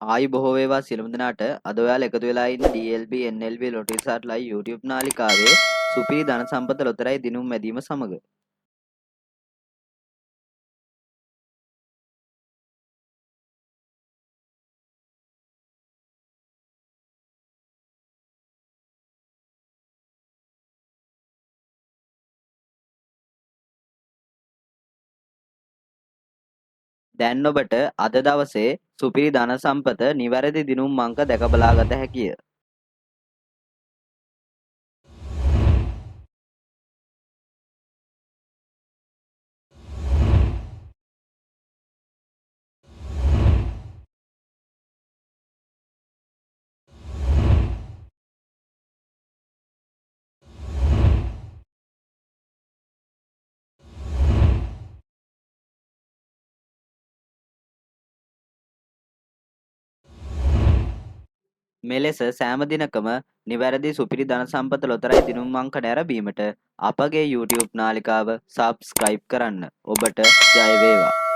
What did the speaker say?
ආයි බොහෝ වේවා සියලුම දෙනාට අද ඔයාලා එකතු වෙලා ඉන්න DLB NLB Lottery Satellite YouTube නාලිකාවේ සුපිරි ධන සම්පත ලොතරැයි දිනුම් මැදීම සමග දැන් ඔබට අද දවසේ සුපිරි ධන සම්පත නිවැරදි දිනුම් අංක දැක බලාගත හැකිය. මෙලෙස සෑම දිනකම නිවැරදි සුපිරි ධන සම්පත ලොතරැයි දිනුම් අංක නැරඹීමට අපගේ YouTube නාලිකාව සබ්ස්ක්‍රයිබ් කරන්න. ඔබට ජය වේවා.